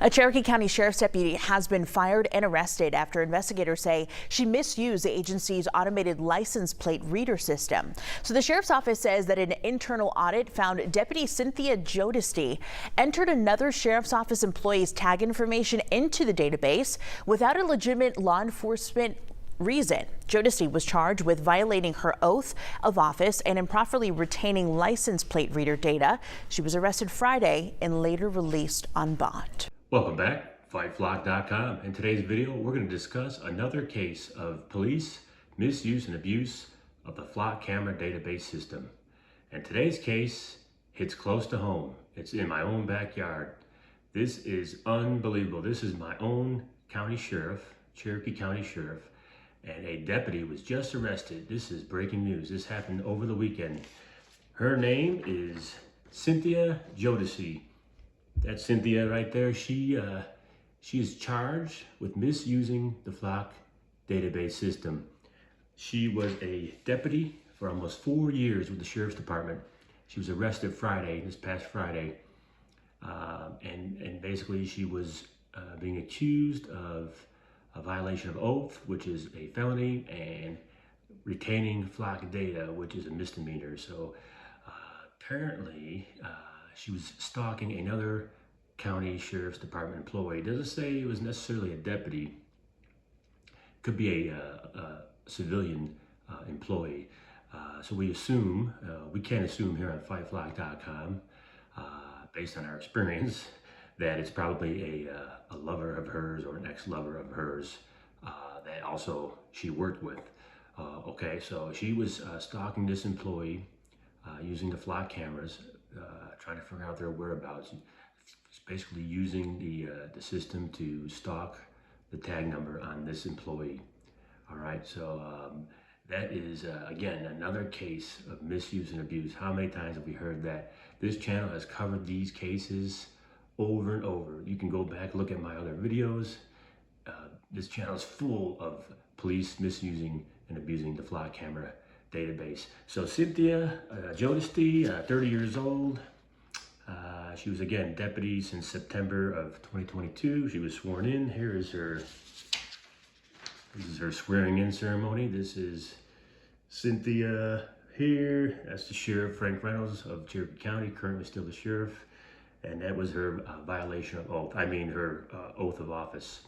A Cherokee County Sheriff's deputy has been fired and arrested after investigators say she misused the agency's automated license plate reader system. So the sheriff's office says that an internal audit found Deputy Cynthia Jodesty entered another sheriff's office employee's tag information into the database without a legitimate law enforcement reason. Jodesty was charged with violating her oath of office and improperly retaining license plate reader data. She was arrested Friday and later released on bond. Welcome back, FightFlock.com. In today's video, we're going to discuss another case of police misuse and abuse of the Flock camera database system. And today's case hits close to home. It's in my own backyard. This is unbelievable. This is my own county sheriff, Cherokee County Sheriff, and a deputy was just arrested. This is breaking news. This happened over the weekend. Her name is Cynthia Jodesty. That's Cynthia right there. She is charged with misusing the Flock database system. She was a deputy for almost 4 years with the Sheriff's Department. She was arrested this past Friday, and basically she was being accused of a violation of oath, which is a felony, and retaining Flock data, which is a misdemeanor. So apparently she was stalking another county sheriff's department employee. It doesn't say it was necessarily a deputy. Could be a civilian employee. So we assume, we can assume here on FightFlock.com, based on our experience, that it's probably a lover of hers or an ex-lover of hers that also she worked with. Okay, so she was stalking this employee using the Flock cameras, trying to figure out their whereabouts. It's basically using the system to stalk the tag number on this employee. All right, so that is, again, another case of misuse and abuse. How many times have we heard that? This channel has covered these cases over and over. You can go back, look at my other videos. This channel is full of police misusing and abusing the Flock camera database. So Cynthia Jodesty, 30 years old. She was, again, deputy since September of 2022. She was sworn in. This is her swearing in ceremony. This is Cynthia here. That's the Sheriff Frank Reynolds of Cherokee County, currently still the sheriff. And that was her violation of oath. Her oath of office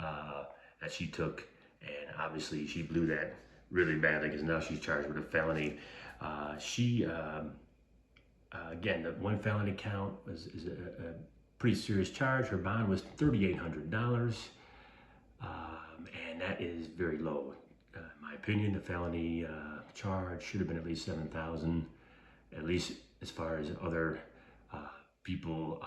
that she took. And obviously she blew that really badly because now she's charged with a felony. Again, the one felony count is a pretty serious charge. Her bond was $3,800, and that is very low. In my opinion, the felony charge should have been at least $7,000, at least as far as other people,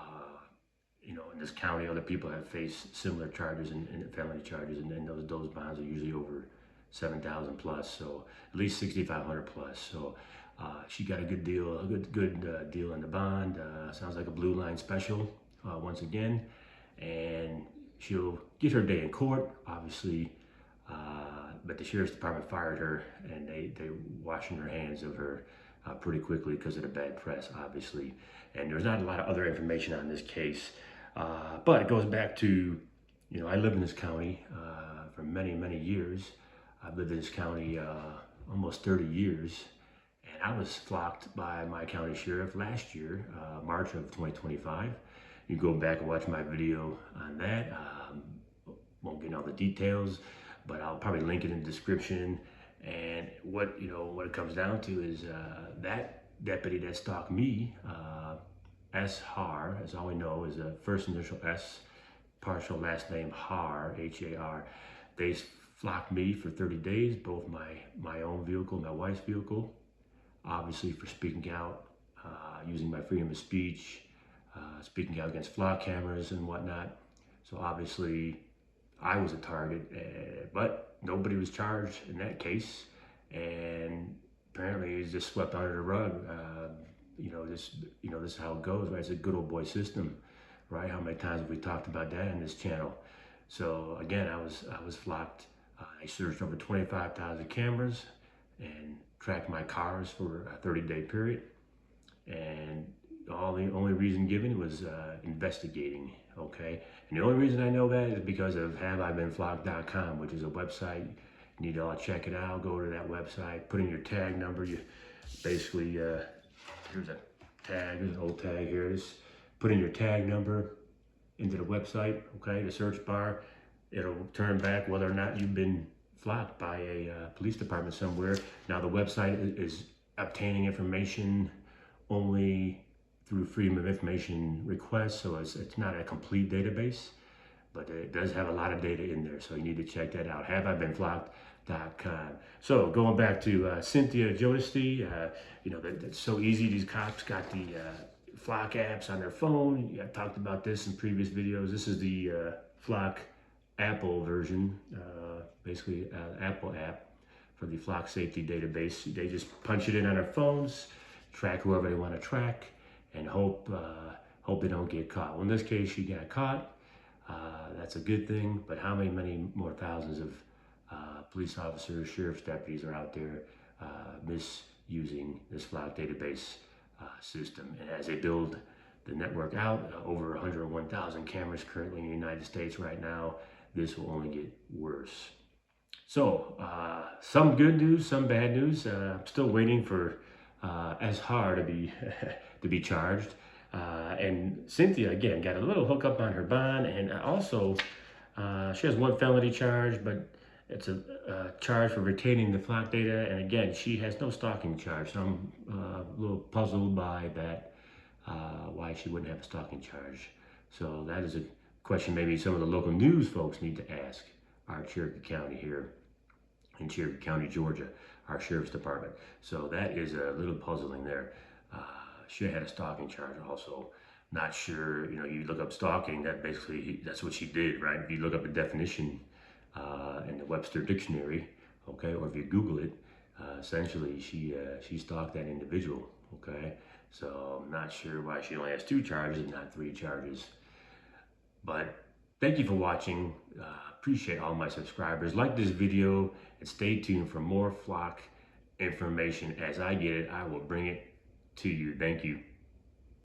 in this county. Other people have faced similar charges and felony charges, and those bonds are usually over $7,000 plus, so at least $6,500 plus. So she got a good deal, deal on the bond. Sounds like a blue line special once again, and she'll get her day in court, obviously. But the Sheriff's Department fired her, and they're washing their hands of her pretty quickly because of the bad press, obviously. And there's not a lot of other information on this case, but it goes back to, I live in this county for many, many years. I've lived in this county almost 30 years, and I was flocked by my county sheriff last year, March of 2025. You go back and watch my video on that. Won't get into all the details, but I'll probably link it in the description. And what it comes down to is that deputy that stalked me, S. Har, as all we know is a first initial S, partial last name Har, H-A-R. They flocked me for 30 days, both my own vehicle, my wife's vehicle, obviously for speaking out, using my freedom of speech, speaking out against Flock cameras and whatnot. So obviously I was a target, but nobody was charged in that case, and apparently it was just swept under the rug. This is how it goes, right? It's a good old boy system, right? How many times have we talked about that in this channel? So again, I was flocked. I searched over 25,000 cameras and tracked my cars for a 30-day period, and the only reason given was investigating. okay? And the only reason I know that is because of haveibeenflocked.com, which is a website. You need to all check it out. Go to that website, put in your tag number. You basically, here's a tag, there's an old tag here. Just put in your tag number into the website, okay, the search bar. It'll turn back whether or not you've been flocked by a police department somewhere. Now the website is obtaining information only through Freedom of Information requests, so it's not a complete database, but it does have a lot of data in there, so you need to check that out. HaveIBeenFlocked.com. So going back to Cynthia Jodesty, you know, that's so easy. These cops got the Flock apps on their phone. I talked about this in previous videos. This is the Flock Apple version, basically Apple app for the Flock safety database. They just punch it in on their phones, track whoever they want to track, and hope they don't get caught. Well, in this case, she got caught. That's a good thing, but how many more thousands of police officers, sheriff's deputies are out there misusing this Flock database system? And as they build the network out, over 101,000 cameras currently in the United States right now, this will only get worse. So some good news, some bad news. I'm still waiting for Ashar to be to be charged. And Cynthia, again, got a little hookup on her bond, and also she has one felony charge, but it's a charge for retaining the Flock data. And again, she has no stalking charge, so I'm a little puzzled by that, why she wouldn't have a stalking charge. So that is a question maybe some of the local news folks need to ask our Cherokee County here in Cherokee County, Georgia, our Sheriff's Department. So that is a little puzzling there. She had a stalking charge also. Not sure, you know, you look up stalking, that basically, that's what she did, right? If you look up a definition in the Webster Dictionary, okay, or if you Google it, essentially she stalked that individual, okay? So I'm not sure why she only has 2 charges and not 3 charges. But thank you for watching. Appreciate all my subscribers. Like this video and stay tuned for more Flock information. As I get it, I will bring it to you. Thank you.